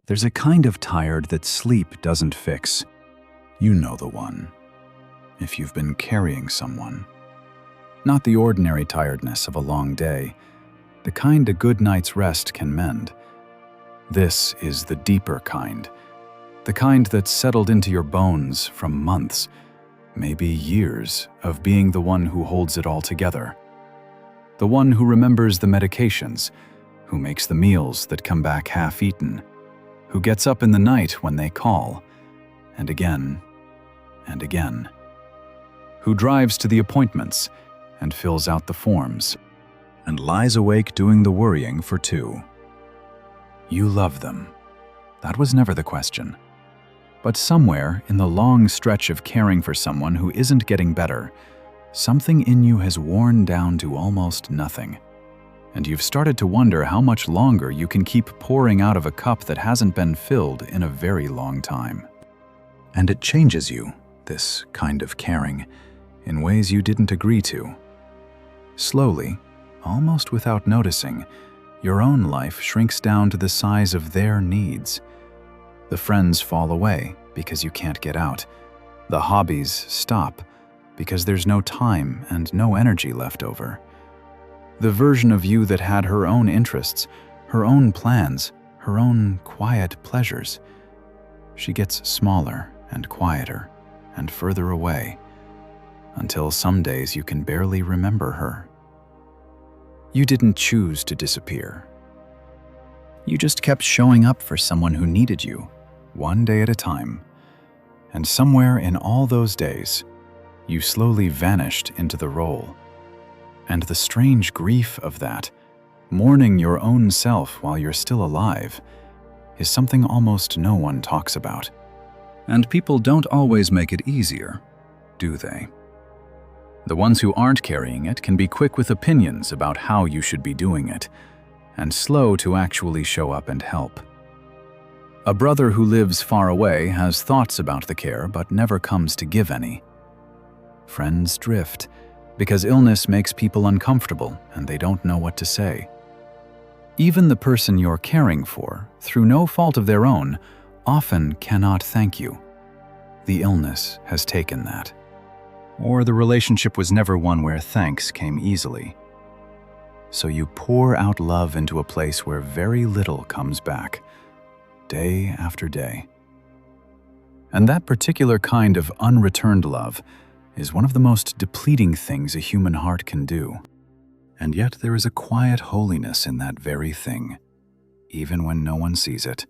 There's a kind of tired that sleep doesn't fix. You know the one. If you've been carrying someone. Not the ordinary tiredness of a long day, the kind a good night's rest can mend. This is the deeper kind, the kind that's settled into your bones from months, maybe years, of being the one who holds it all together. The one who remembers the medications, who makes the meals that come back half-eaten, who gets up in the night when they call, and again, who drives to the appointments and fills out the forms, and lies awake doing the worrying for two. You love them. That was never the question. But somewhere in the long stretch of caring for someone who isn't getting better, something in you has worn down to almost nothing. And you've started to wonder how much longer you can keep pouring out of a cup that hasn't been filled in a very long time. And it changes you, this kind of caring, in ways you didn't agree to. Slowly, almost without noticing, your own life shrinks down to the size of their needs. The friends fall away because you can't get out. The hobbies stop because there's no time and no energy left over. The version of you that had her own interests, her own plans, her own quiet pleasures, she gets smaller and quieter and further away, until some days you can barely remember her. You didn't choose to disappear. You just kept showing up for someone who needed you, one day at a time. And somewhere in all those days, you slowly vanished into the role. And the strange grief of that, mourning your own self while you're still alive, is something almost no one talks about. And people don't always make it easier, do they? The ones who aren't carrying it can be quick with opinions about how you should be doing it, and slow to actually show up and help. A brother who lives far away has thoughts about the care but never comes to give any. Friends drift, because illness makes people uncomfortable and they don't know what to say. Even the person you're caring for, through no fault of their own, often cannot thank you. The illness has taken that. Or the relationship was never one where thanks came easily. So you pour out love into a place where very little comes back, day after day. And that particular kind of unreturned love is one of the most depleting things a human heart can do. And yet there is a quiet holiness in that very thing, even when no one sees it.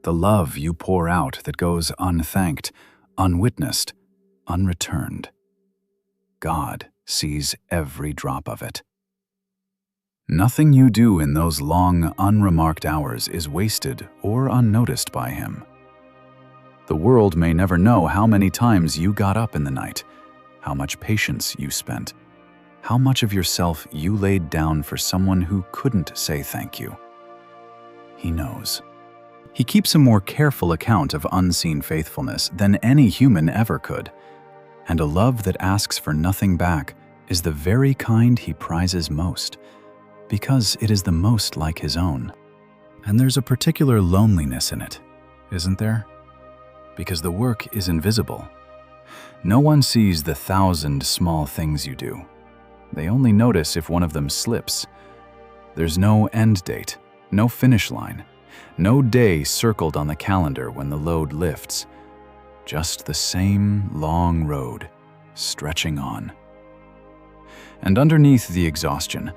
The love you pour out that goes unthanked, unwitnessed, unreturned. God sees every drop of it. Nothing you do in those long, unremarked hours is wasted or unnoticed by Him. The world may never know how many times you got up in the night, how much patience you spent, how much of yourself you laid down for someone who couldn't say thank you. He knows. He keeps a more careful account of unseen faithfulness than any human ever could. And a love that asks for nothing back is the very kind He prizes most, because it is the most like His own. And there's a particular loneliness in it, isn't there? Because the work is invisible. No one sees the 1,000 small things you do. They only notice if one of them slips. There's no end date, no finish line, no day circled on the calendar when the load lifts. Just the same long road, stretching on. And underneath the exhaustion,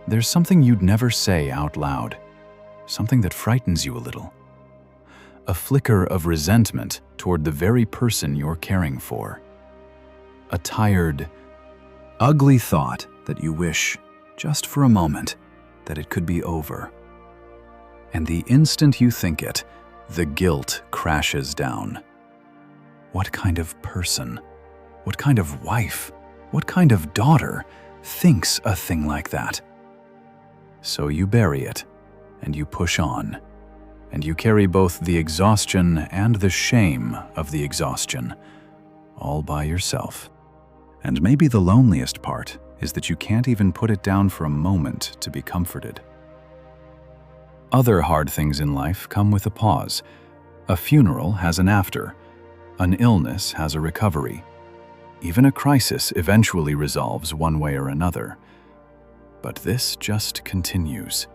there's something you'd never say out loud, something that frightens you a little. A flicker of resentment toward the very person you're caring for. A tired, ugly thought that you wish, just for a moment, that it could be over. And the instant you think it, the guilt crashes down. What kind of person, what kind of wife, what kind of daughter thinks a thing like that? So you bury it, and you push on, and you carry both the exhaustion and the shame of the exhaustion, all by yourself. And maybe the loneliest part is that you can't even put it down for a moment to be comforted. Other hard things in life come with a pause. A funeral has an after. An illness has a recovery. Even a crisis eventually resolves one way or another. But this just continues.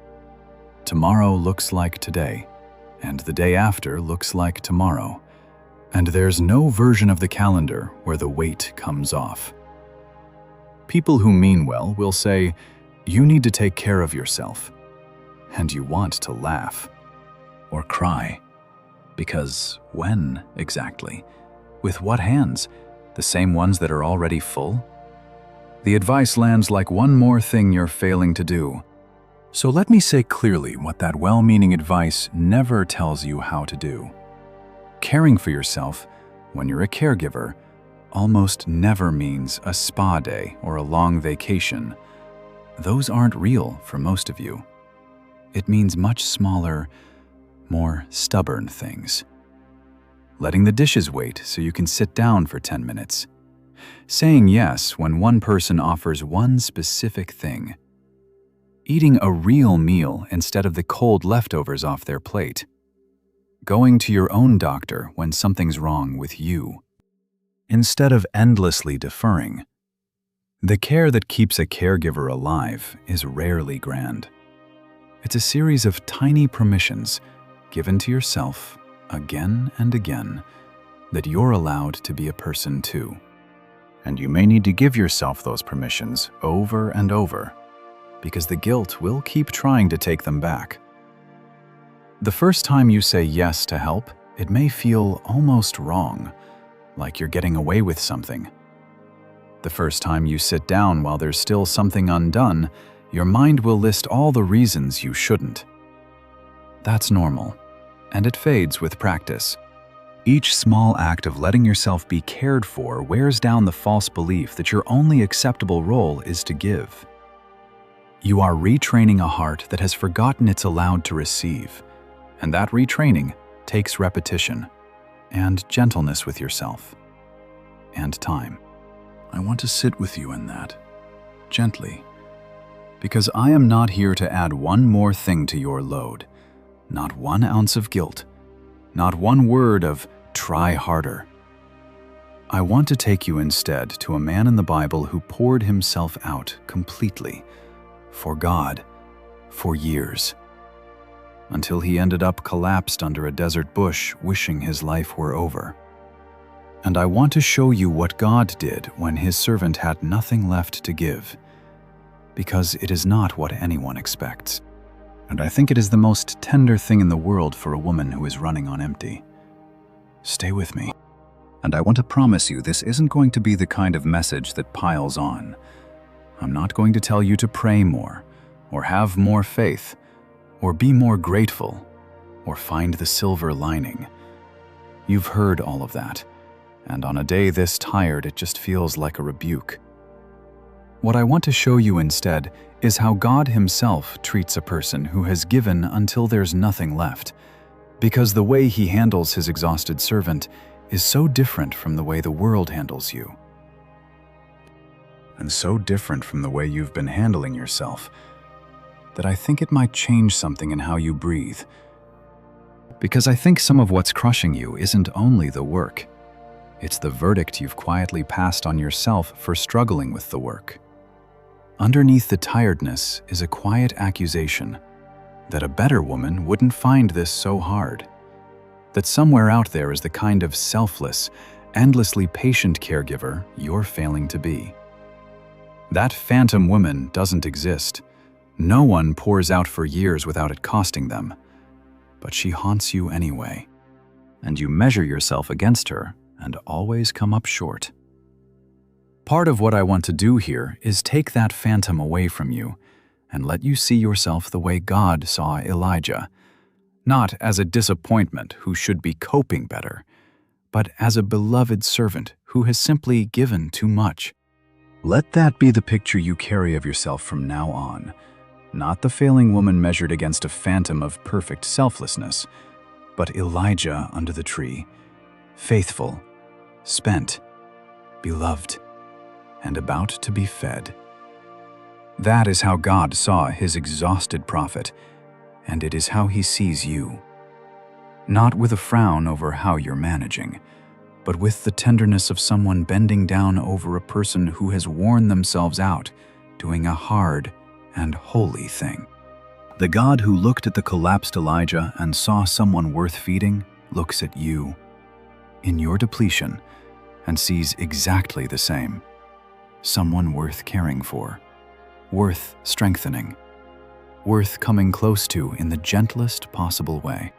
Tomorrow looks like today, and the day after looks like tomorrow. And there's no version of the calendar where the weight comes off. People who mean well will say, "You need to take care of yourself." And you want to laugh or cry. Because when exactly? With what hands? The same ones that are already full? The advice lands like one more thing you're failing to do. So let me say clearly what that well-meaning advice never tells you how to do. Caring for yourself, when you're a caregiver, almost never means a spa day or a long vacation. Those aren't real for most of you. It means much smaller, more stubborn things. Letting the dishes wait so you can sit down for 10 minutes. Saying yes when one person offers one specific thing. Eating a real meal instead of the cold leftovers off their plate. Going to your own doctor when something's wrong with you. Instead of endlessly deferring. The care that keeps a caregiver alive is rarely grand. It's a series of tiny permissions given to yourself again and again that you're allowed to be a person too. And you may need to give yourself those permissions over and over, because the guilt will keep trying to take them back. The first time you say yes to help, it may feel almost wrong, like you're getting away with something. The first time you sit down while there's still something undone, your mind will list all the reasons you shouldn't. That's normal, and it fades with practice. Each small act of letting yourself be cared for wears down the false belief that your only acceptable role is to give. You are retraining a heart that has forgotten it's allowed to receive, and that retraining takes repetition, and gentleness with yourself, and time. I want to sit with you in that, gently, because I am not here to add one more thing to your load, not 1 ounce of guilt, not one word of try harder. I want to take you instead to a man in the Bible who poured himself out completely, for God, for years, until he ended up collapsed under a desert bush wishing his life were over. And I want to show you what God did when his servant had nothing left to give, because it is not what anyone expects. And I think it is the most tender thing in the world for a woman who is running on empty. Stay with me. And I want to promise you this isn't going to be the kind of message that piles on. I'm not going to tell you to pray more, or have more faith, or be more grateful, or find the silver lining. You've heard all of that, and on a day this tired, it just feels like a rebuke. What I want to show you instead is how God himself treats a person who has given until there's nothing left, because the way he handles his exhausted servant is so different from the way the world handles you. And so different from the way you've been handling yourself, that I think it might change something in how you breathe. Because I think some of what's crushing you isn't only the work. It's the verdict you've quietly passed on yourself for struggling with the work. Underneath the tiredness is a quiet accusation that a better woman wouldn't find this so hard. That somewhere out there is the kind of selfless, endlessly patient caregiver you're failing to be. That phantom woman doesn't exist. No one pours out for years without it costing them. But she haunts you anyway. And you measure yourself against her and always come up short. Part of what I want to do here is take that phantom away from you and let you see yourself the way God saw Elijah, not as a disappointment who should be coping better, but as a beloved servant who has simply given too much. Let that be the picture you carry of yourself from now on, not the failing woman measured against a phantom of perfect selflessness, but Elijah under the tree, faithful, spent, beloved, and about to be fed. That is how God saw his exhausted prophet, and it is how he sees you. Not with a frown over how you're managing, but with the tenderness of someone bending down over a person who has worn themselves out, doing a hard and holy thing. The God who looked at the collapsed Elijah and saw someone worth feeding looks at you, in your depletion, and sees exactly the same. Someone worth caring for, worth strengthening, worth coming close to in the gentlest possible way.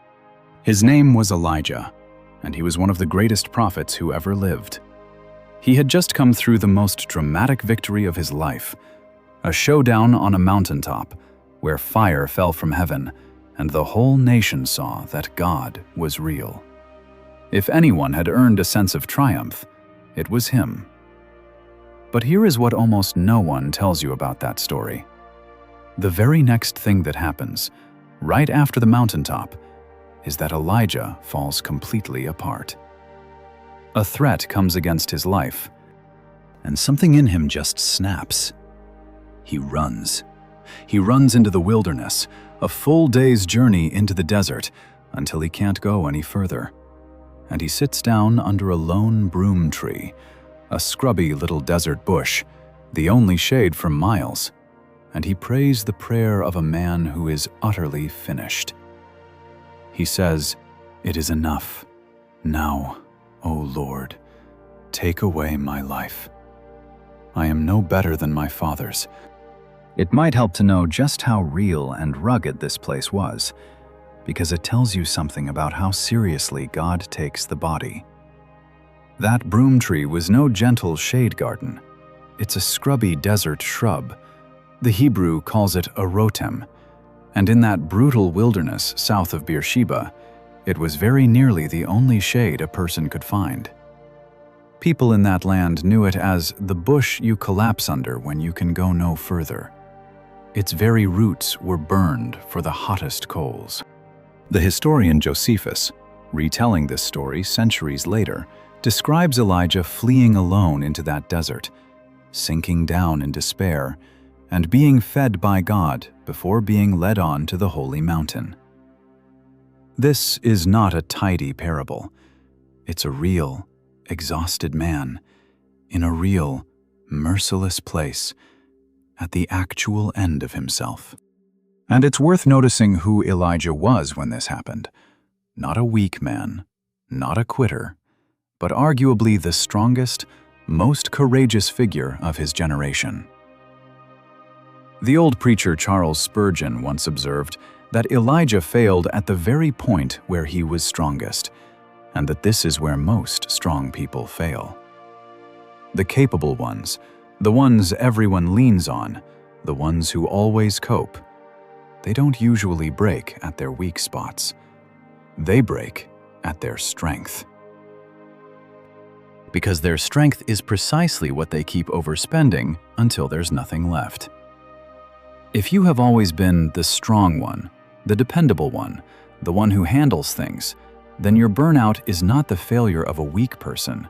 His name was Elijah, and he was one of the greatest prophets who ever lived. He had just come through the most dramatic victory of his life, a showdown on a mountaintop where fire fell from heaven and the whole nation saw that God was real. If anyone had earned a sense of triumph, it was him. But here is what almost no one tells you about that story. The very next thing that happens, right after the mountaintop, is that Elijah falls completely apart. A threat comes against his life, and something in him just snaps. He runs. He runs into the wilderness, a full day's journey into the desert, until he can't go any further. And he sits down under a lone broom tree, a scrubby little desert bush, the only shade for miles, and he prays the prayer of a man who is utterly finished. He says, "It is enough. Now, O Lord, take away my life. I am no better than my fathers." It might help to know just how real and rugged this place was, because it tells you something about how seriously God takes the body. That broom tree was no gentle shade garden. It's a scrubby desert shrub. The Hebrew calls it a rotem, and in that brutal wilderness south of Beersheba, it was very nearly the only shade a person could find. People in that land knew it as the bush you collapse under when you can go no further. Its very roots were burned for the hottest coals. The historian Josephus, retelling this story centuries later, describes Elijah fleeing alone into that desert, sinking down in despair, and being fed by God before being led on to the holy mountain. This is not a tidy parable. It's a real, exhausted man in a real, merciless place at the actual end of himself. And it's worth noticing who Elijah was when this happened. Not a weak man, not a quitter, but arguably the strongest, most courageous figure of his generation. The old preacher Charles Spurgeon once observed that Elijah failed at the very point where he was strongest, and that this is where most strong people fail. The capable ones, the ones everyone leans on, the ones who always cope, they don't usually break at their weak spots. They break at their strength. Because their strength is precisely what they keep overspending until there's nothing left. If you have always been the strong one, the dependable one, the one who handles things, then your burnout is not the failure of a weak person.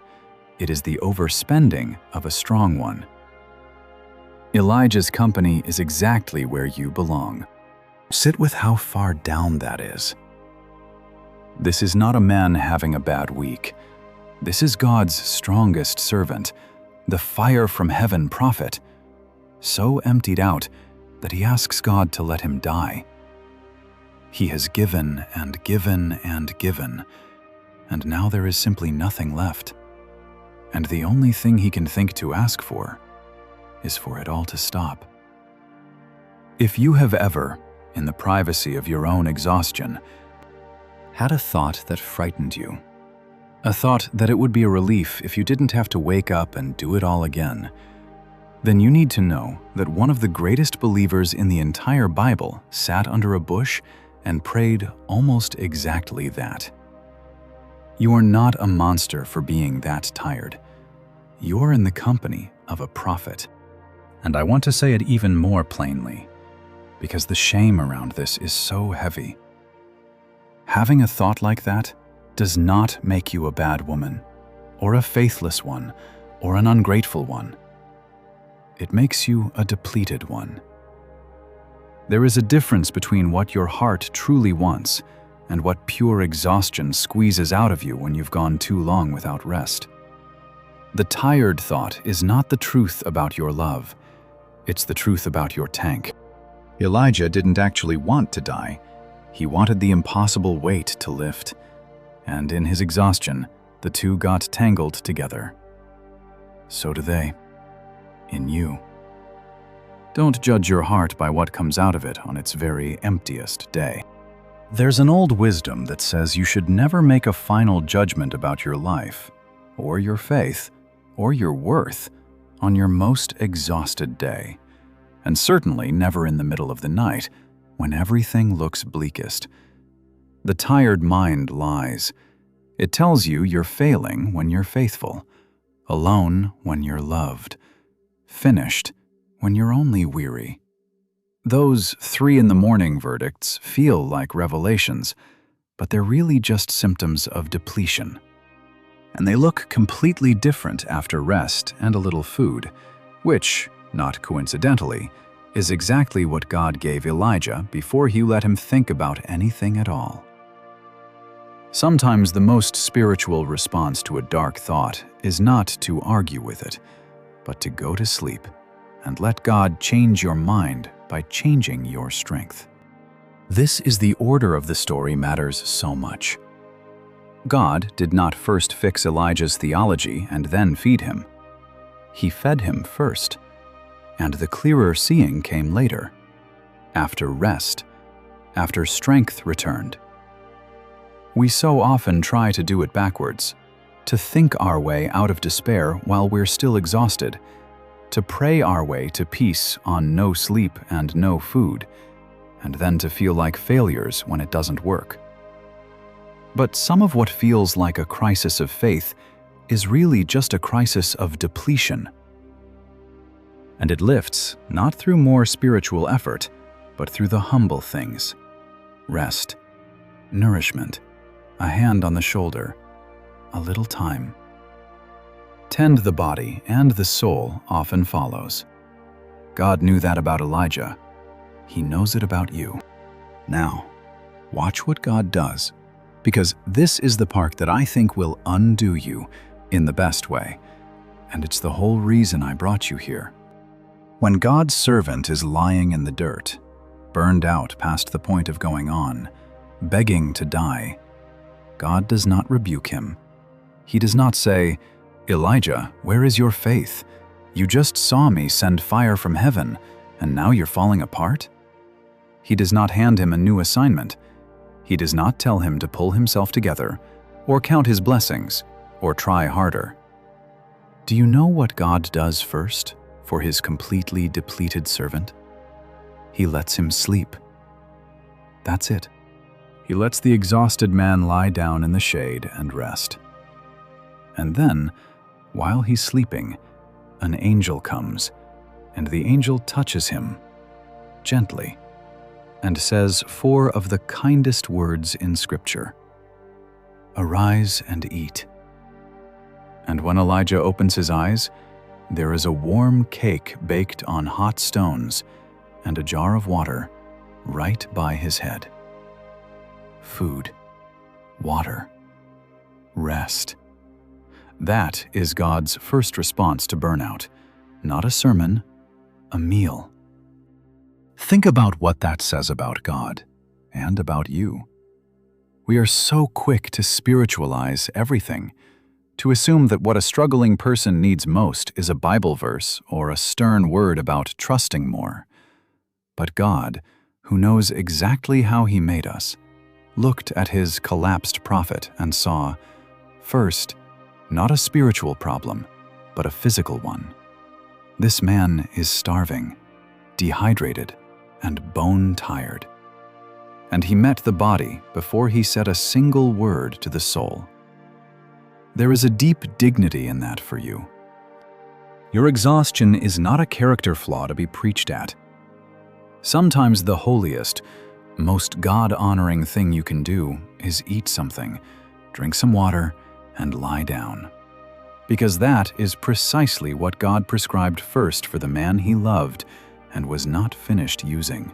It is the overspending of a strong one. Elijah's company is exactly where you belong. Sit with how far down that is. This is not a man having a bad week. This is God's strongest servant, the fire from heaven prophet, so emptied out that he asks God to let him die. He has given and given and given, and now there is simply nothing left. And the only thing he can think to ask for is for it all to stop. If you have ever, in the privacy of your own exhaustion, had a thought that frightened you, a thought that it would be a relief if you didn't have to wake up and do it all again, then you need to know that one of the greatest believers in the entire Bible sat under a bush and prayed almost exactly that. You are not a monster for being that tired. You're in the company of a prophet. And I want to say it even more plainly, because the shame around this is so heavy. Having a thought like that does not make you a bad woman, or a faithless one, or an ungrateful one. It makes you a depleted one. There is a difference between what your heart truly wants and what pure exhaustion squeezes out of you when you've gone too long without rest. The tired thought is not the truth about your love. It's the truth about your tank. Elijah didn't actually want to die. He wanted the impossible weight to lift. And in his exhaustion, the two got tangled together. So do they. In you. Don't judge your heart by what comes out of it on its very emptiest day. There's an old wisdom that says you should never make a final judgment about your life, or your faith, or your worth on your most exhausted day, and certainly never in the middle of the night when everything looks bleakest. The tired mind lies. It tells you you're failing when you're faithful, alone when you're loved, finished when you're only weary. Those 3 a.m. verdicts feel like revelations, but they're really just symptoms of depletion. And they look completely different after rest and a little food, which, not coincidentally, is exactly what God gave Elijah before he let him think about anything at all. Sometimes the most spiritual response to a dark thought is not to argue with it, but to go to sleep and let God change your mind by changing your strength. This is the order of the story matters so much. God did not first fix Elijah's theology and then feed him. He fed him first, and the clearer seeing came later, after rest, after strength returned. We so often try to do it backwards, to think our way out of despair while we're still exhausted, to pray our way to peace on no sleep and no food, and then to feel like failures when it doesn't work. But some of what feels like a crisis of faith is really just a crisis of depletion. And it lifts not through more spiritual effort, but through the humble things: rest, nourishment, a hand on the shoulder, a little time. Tend the body, and the soul often follows. God knew that about Elijah. He knows it about you. Now, watch what God does, because this is the part that I think will undo you in the best way, and it's the whole reason I brought you here. When God's servant is lying in the dirt, burned out past the point of going on, begging to die, God does not rebuke him. He does not say, "Elijah, where is your faith? You just saw me send fire from heaven, and now you're falling apart?" He does not hand him a new assignment. He does not tell him to pull himself together, or count his blessings, or try harder. Do you know what God does first for his completely depleted servant? He lets him sleep. That's it. He lets the exhausted man lie down in the shade and rest. And then, while he's sleeping, an angel comes, and the angel touches him, gently, and says 4 of the kindest words in Scripture: "Arise and eat." And when Elijah opens his eyes, there is a warm cake baked on hot stones and a jar of water right by his head. Food, water, rest. That is God's first response to burnout. Not a sermon, a meal. Think about what that says about God and about you. We are so quick to spiritualize everything, to assume that what a struggling person needs most is a Bible verse or a stern word about trusting more. But God, who knows exactly how he made us, looked at his collapsed prophet and saw, first, not a spiritual problem, but a physical one. This man is starving, dehydrated, and bone-tired. And he met the body before he said a single word to the soul. There is a deep dignity in that for you. Your exhaustion is not a character flaw to be preached at. Sometimes the holiest, most God-honoring thing you can do is eat something, drink some water, and lie down. Because that is precisely what God prescribed first for the man he loved and was not finished using.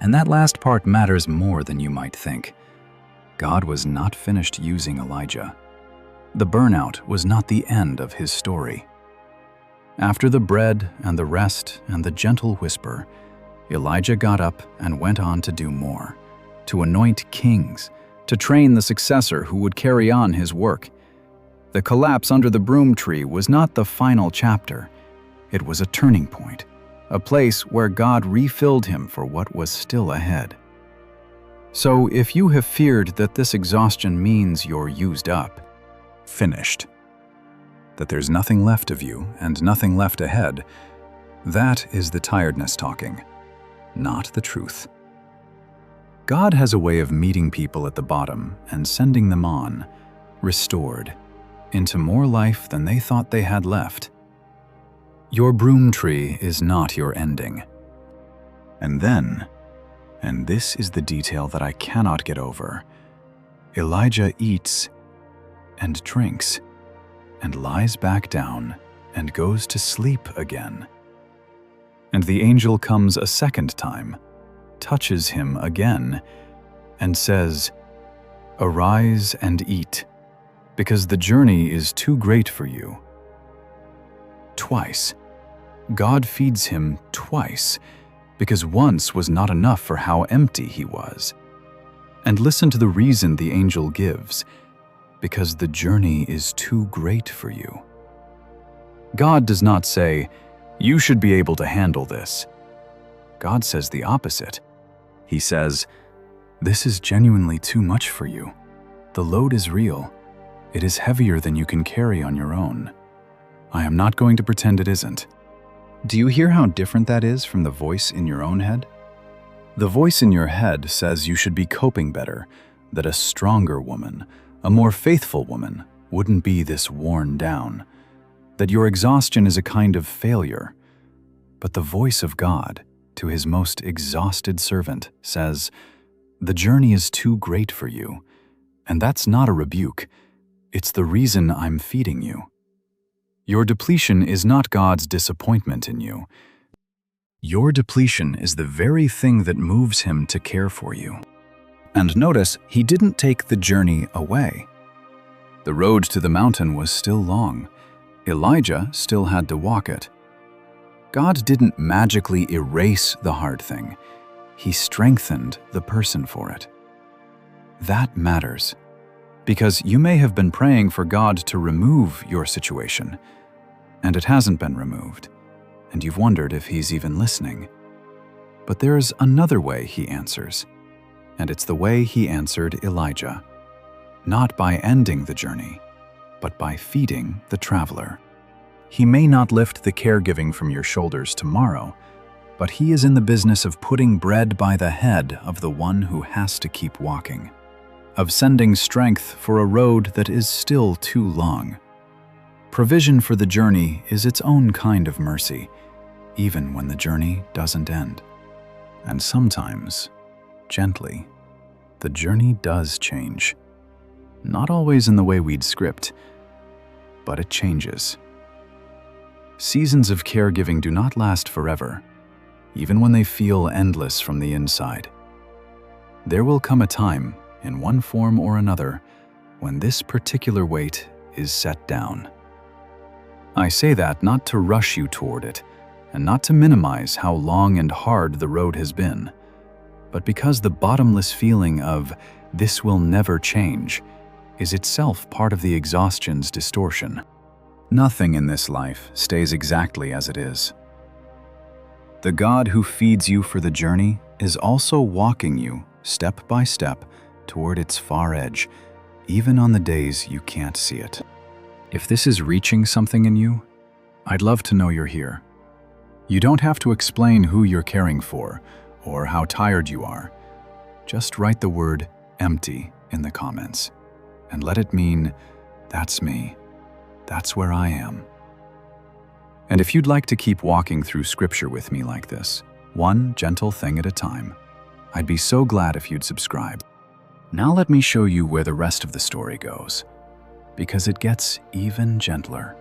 And that last part matters more than you might think. God was not finished using Elijah. The burnout was not the end of his story. After the bread and the rest and the gentle whisper, Elijah got up and went on to do more, to anoint kings, to train the successor who would carry on his work. The collapse under the broom tree was not the final chapter. It was a turning point, a place where God refilled him for what was still ahead. So if you have feared that this exhaustion means you're used up, finished, that there's nothing left of you and nothing left ahead, that is the tiredness talking, not the truth. God has a way of meeting people at the bottom and sending them on, restored, into more life than they thought they had left. Your broom tree is not your ending. And then, and this is the detail that I cannot get over, Elijah eats and drinks and lies back down and goes to sleep again. And the angel comes a second time, touches him again, and says, "Arise and eat, because the journey is too great for you." Twice. God feeds him twice, because once was not enough for how empty he was. And listen to the reason the angel gives, because the journey is too great for you. God does not say, "You should be able to handle this." God says the opposite. He says, "This is genuinely too much for you. The load is real. It is heavier than you can carry on your own. I am not going to pretend it isn't." Do you hear how different that is from the voice in your own head? The voice in your head says you should be coping better, that a stronger woman, a more faithful woman, wouldn't be this worn down, that your exhaustion is a kind of failure. But the voice of God, to his most exhausted servant, says, "The journey is too great for you." And that's not a rebuke. It's the reason I'm feeding you. Your depletion is not God's disappointment in you. Your depletion is the very thing that moves him to care for you. And notice, he didn't take the journey away. The road to the mountain was still long. Elijah still had to walk it. God didn't magically erase the hard thing. He strengthened the person for it. That matters, because you may have been praying for God to remove your situation, and it hasn't been removed, and you've wondered if he's even listening. But there's another way he answers, and it's the way he answered Elijah, not by ending the journey, but by feeding the traveler. He may not lift the caregiving from your shoulders tomorrow, but he is in the business of putting bread by the head of the one who has to keep walking, of sending strength for a road that is still too long. Provision for the journey is its own kind of mercy, even when the journey doesn't end. And sometimes, gently, the journey does change. Not always in the way we'd script, but it changes. Seasons of caregiving do not last forever, even when they feel endless from the inside. There will come a time, in one form or another, when this particular weight is set down. I say that not to rush you toward it, and not to minimize how long and hard the road has been, but because the bottomless feeling of "this will never change" is itself part of the exhaustion's distortion. Nothing in this life stays exactly as it is. The God who feeds you for the journey is also walking you, step by step, toward its far edge, even on the days you can't see it. If this is reaching something in you, I'd love to know you're here. You don't have to explain who you're caring for or how tired you are. Just write the word "empty" in the comments and let it mean, "That's me. That's where I am." And if you'd like to keep walking through Scripture with me like this, one gentle thing at a time, I'd be so glad if you'd subscribe. Now let me show you where the rest of the story goes, because it gets even gentler.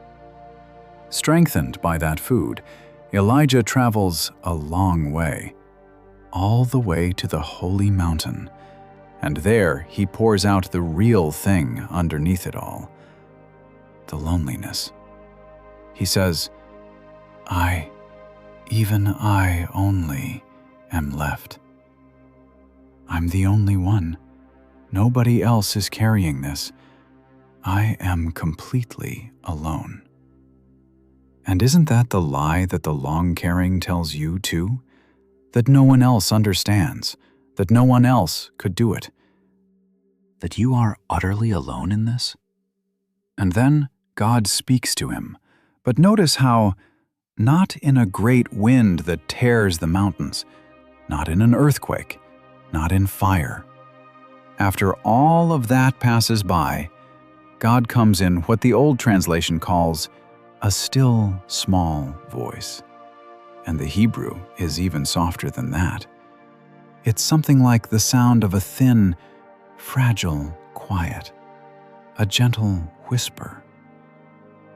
Strengthened by that food, Elijah travels a long way. all the way to the holy mountain. And there he pours out the real thing underneath it all, the loneliness. He says, I, even I only, am left. I'm the only one. Nobody else is carrying this. I am completely alone. And isn't that the lie that the long-caring tells you too? That no one else understands, that no one else could do it, that you are utterly alone in this? And then God speaks to him, but notice how, not in a great wind that tears the mountains, not in an earthquake, not in fire. After all of that passes by, God comes in what the old translation calls a still, small voice. And the Hebrew is even softer than that. It's something like the sound of a thin, fragile quiet, a gentle whisper.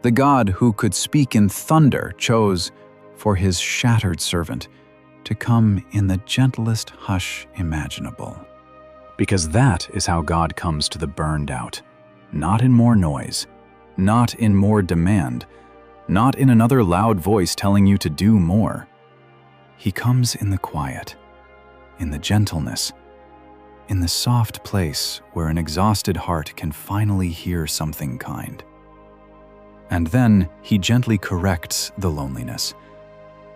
The God who could speak in thunder chose, for his shattered servant, to come in the gentlest hush imaginable. Because that is how God comes to the burned out, not in more noise, not in more demand, not in another loud voice telling you to do more. He comes in the quiet, in the gentleness, in the soft place where an exhausted heart can finally hear something kind. And then he gently corrects the loneliness.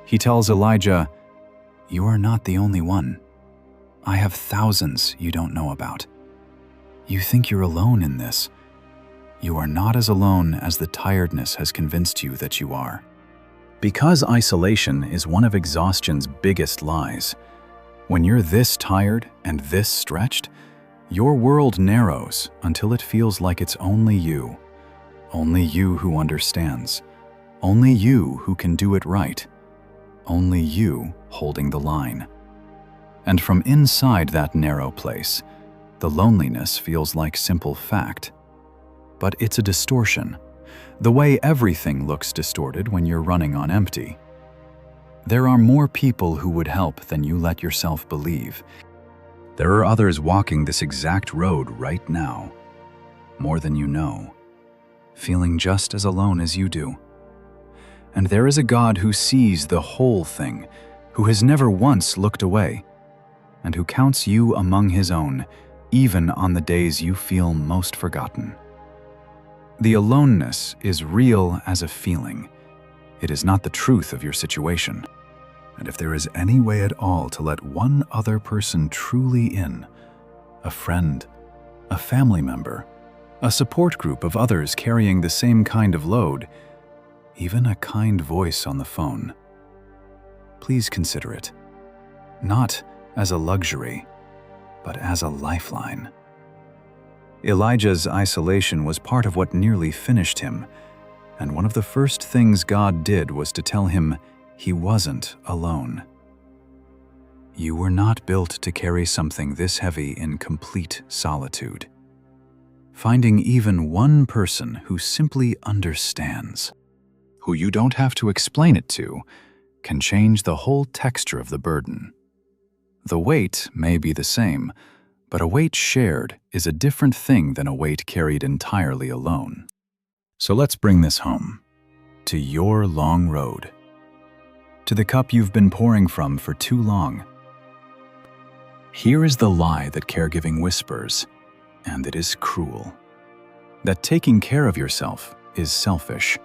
He tells Elijah, "You are not the only one. I have thousands you don't know about. You think you're alone in this. You are not as alone as the tiredness has convinced you that you are." Because isolation is one of exhaustion's biggest lies, when you're this tired and this stretched, your world narrows until it feels like it's only you who understands, only you who can do it right, only you holding the line. And from inside that narrow place, the loneliness feels like simple fact. But it's a distortion, the way everything looks distorted when you're running on empty. There are more people who would help than you let yourself believe. There are others walking this exact road right now, more than you know, feeling just as alone as you do. And there is a God who sees the whole thing, who has never once looked away, and who counts you among his own, even on the days you feel most forgotten. The aloneness is real as a feeling. It is not the truth of your situation. And if there is any way at all to let one other person truly in, a friend, a family member, a support group of others carrying the same kind of load, even a kind voice on the phone, please consider it, not as a luxury, but as a lifeline. Elijah's isolation was part of what nearly finished him, and one of the first things God did was to tell him he wasn't alone. You were not built to carry something this heavy in complete solitude. Finding even one person who simply understands, who you don't have to explain it to, can change the whole texture of the burden. The weight may be the same, but a weight shared is a different thing than a weight carried entirely alone. So let's bring this home, to your long road, to the cup you've been pouring from for too long. Here is the lie that caregiving whispers, and it is cruel. That taking care of yourself is selfish.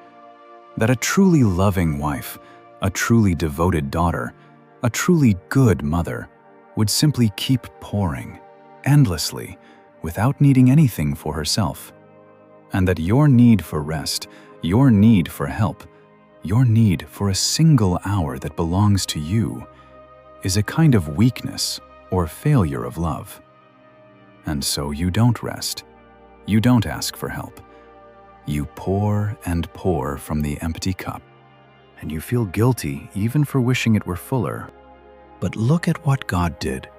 That a truly loving wife, a truly devoted daughter, a truly good mother would simply keep pouring, endlessly, without needing anything for herself. And that your need for rest, your need for help, your need for a single hour that belongs to you is a kind of weakness or failure of love. And so you don't rest. You don't ask for help. You pour and pour from the empty cup, and you feel guilty even for wishing it were fuller. But look at what God did.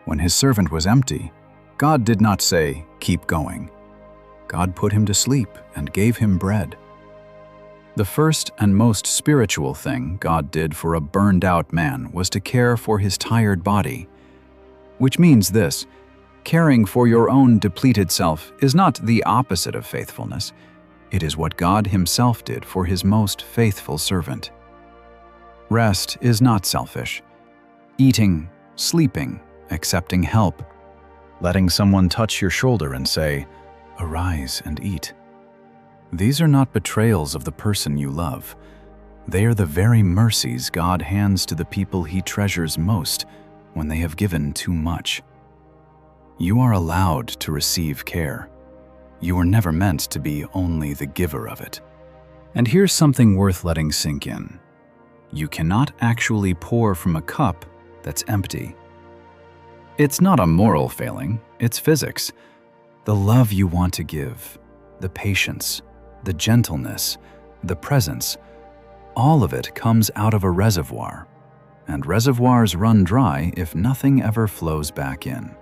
When his servant was empty, God did not say, "Keep going." God put him to sleep and gave him bread. The first and most spiritual thing God did for a burned-out man was to care for his tired body. Which means this: caring for your own depleted self is not the opposite of faithfulness. It is what God Himself did for His most faithful servant. Rest is not selfish. Eating, sleeping, accepting help, letting someone touch your shoulder and say, "Arise and eat." These are not betrayals of the person you love. They are the very mercies God hands to the people He treasures most when they have given too much. You are allowed to receive care. You were never meant to be only the giver of it. And here's something worth letting sink in. You cannot actually pour from a cup that's empty. It's not a moral failing, it's physics. The love you want to give, the patience, the gentleness, the presence, all of it comes out of a reservoir, and reservoirs run dry if nothing ever flows back in.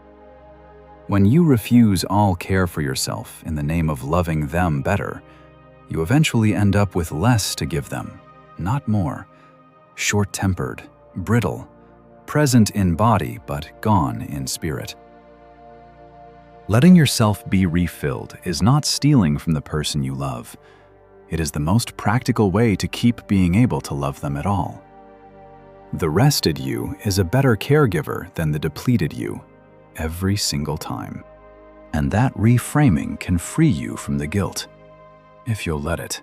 When you refuse all care for yourself in the name of loving them better, you eventually end up with less to give them, not more. Short-tempered, brittle, present in body but gone in spirit. Letting yourself be refilled is not stealing from the person you love. It is the most practical way to keep being able to love them at all. The rested you is a better caregiver than the depleted you, every single time. And that reframing can free you from the guilt, if you'll let it.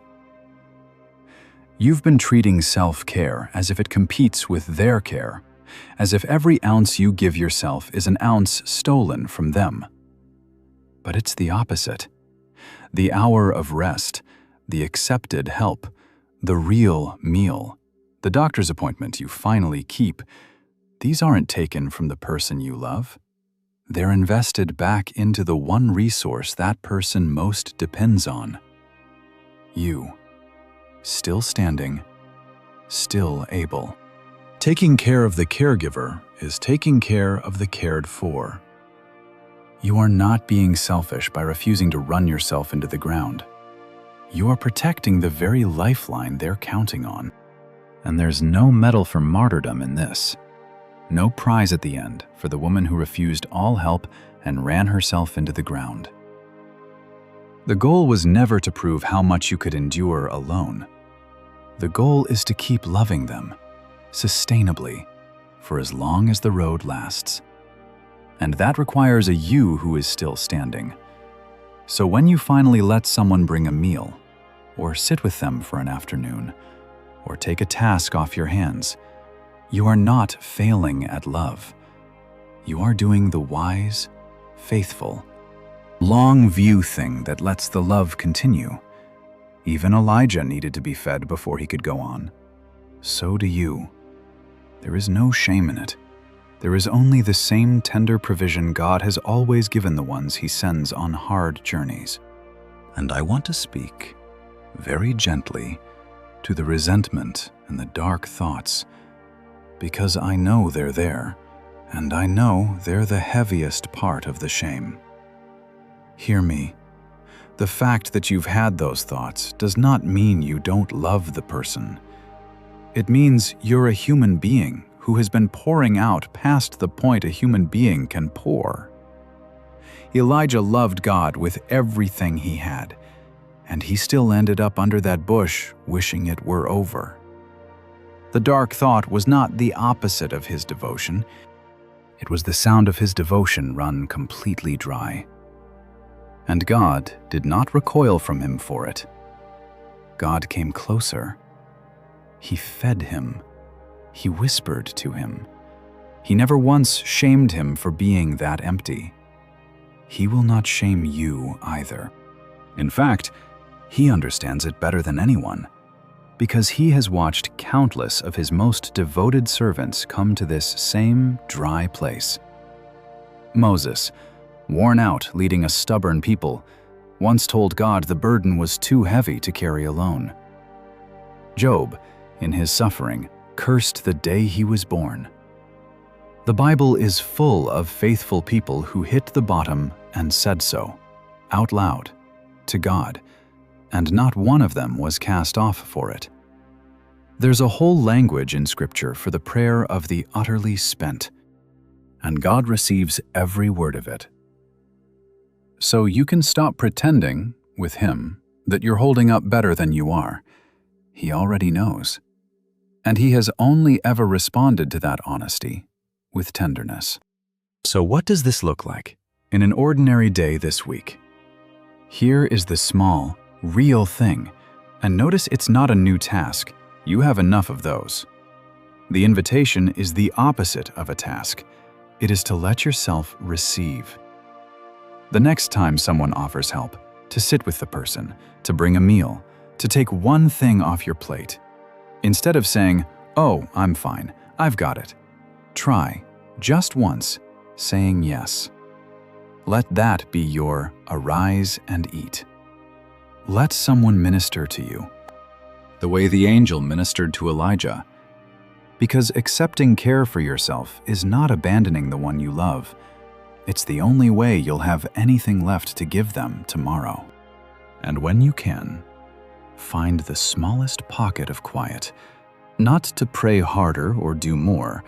You've been treating self-care as if it competes with their care, as if every ounce you give yourself is an ounce stolen from them. But it's the opposite. The hour of rest, the accepted help, the real meal, the doctor's appointment you finally keep, these aren't taken from the person you love. They're invested back into the one resource that person most depends on. You. Still standing, still able. Taking care of the caregiver is taking care of the cared for. You are not being selfish by refusing to run yourself into the ground. You are protecting the very lifeline they're counting on. And there's no medal for martyrdom in this. No prize at the end for the woman who refused all help and ran herself into the ground. The goal was never to prove how much you could endure alone. The goal is to keep loving them, sustainably, for as long as the road lasts. And that requires a you who is still standing. So when you finally let someone bring a meal, or sit with them for an afternoon, or take a task off your hands, you are not failing at love. You are doing the wise, faithful, long view thing that lets the love continue. Even Elijah needed to be fed before he could go on. So do you. There is no shame in it. There is only the same tender provision God has always given the ones He sends on hard journeys. And I want to speak, very gently, to the resentment and the dark thoughts, because I know they're there, and I know they're the heaviest part of the shame. Hear me. The fact that you've had those thoughts does not mean you don't love the person. It means you're a human being who has been pouring out past the point a human being can pour. Elijah loved God with everything he had, and he still ended up under that bush wishing it were over. The dark thought was not the opposite of his devotion. It was the sound of his devotion run completely dry. And God did not recoil from him for it. God came closer. He fed him. He whispered to him. He never once shamed him for being that empty. He will not shame you either. In fact, he understands it better than anyone, because he has watched countless of his most devoted servants come to this same dry place. Moses, worn out leading a stubborn people, once told God the burden was too heavy to carry alone. Job, in his suffering, cursed the day he was born. The Bible is full of faithful people who hit the bottom and said so, out loud, to God, and not one of them was cast off for it. There's a whole language in Scripture for the prayer of the utterly spent, and God receives every word of it. So you can stop pretending, with Him, that you're holding up better than you are. He already knows. And He has only ever responded to that honesty with tenderness. So what does this look like in an ordinary day this week? Here is the small, real thing, and notice it's not a new task. You have enough of those. The invitation is the opposite of a task. It is to let yourself receive. The next time someone offers help, to sit with the person, to bring a meal, to take one thing off your plate, instead of saying, "Oh, I'm fine, I've got it," try, just once, saying yes. Let that be your arise and eat. Let someone minister to you, the way the angel ministered to Elijah. Because accepting care for yourself is not abandoning the one you love. It's the only way you'll have anything left to give them tomorrow. And when you can, find the smallest pocket of quiet, not to pray harder or do more,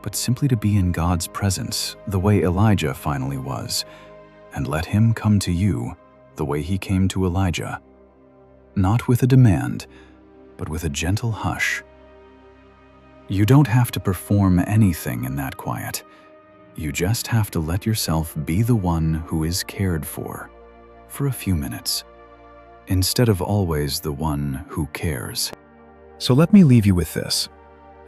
but simply to be in God's presence the way Elijah finally was, and let Him come to you the way He came to Elijah, not with a demand, but with a gentle hush. You don't have to perform anything in that quiet. You just have to let yourself be the one who is cared for a few minutes, instead of always the one who cares. So let me leave you with this,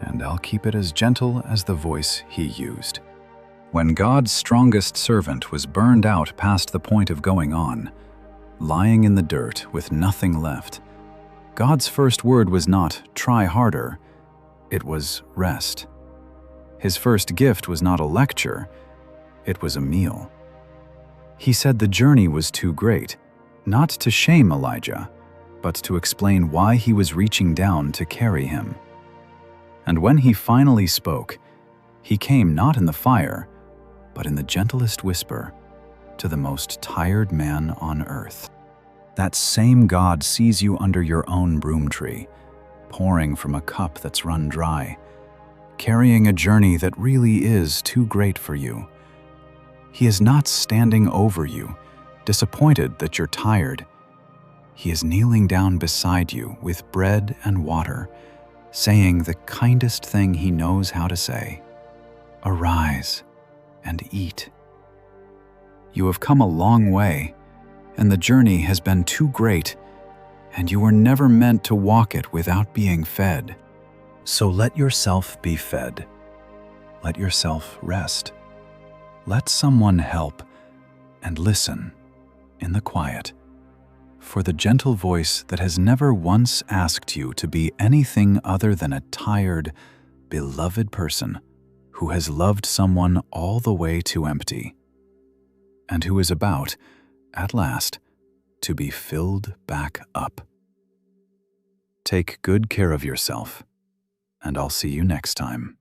and I'll keep it as gentle as the voice He used. When God's strongest servant was burned out past the point of going on, lying in the dirt with nothing left, God's first word was not, "Try harder," it was rest. His first gift was not a lecture, it was a meal. He said the journey was too great, not to shame Elijah, but to explain why He was reaching down to carry him. And when He finally spoke, He came not in the fire, but in the gentlest whisper to the most tired man on earth. That same God sees you under your own broom tree, pouring from a cup that's run dry, carrying a journey that really is too great for you. He is not standing over you, disappointed that you're tired. He is kneeling down beside you with bread and water, saying the kindest thing He knows how to say: "Arise and eat." You have come a long way, and the journey has been too great, and you were never meant to walk it without being fed. So let yourself be fed. Let yourself rest. Let someone help, and listen in the quiet for the gentle voice that has never once asked you to be anything other than a tired, beloved person who has loved someone all the way to empty, and who is about, at last, to be filled back up. Take good care of yourself, and I'll see you next time.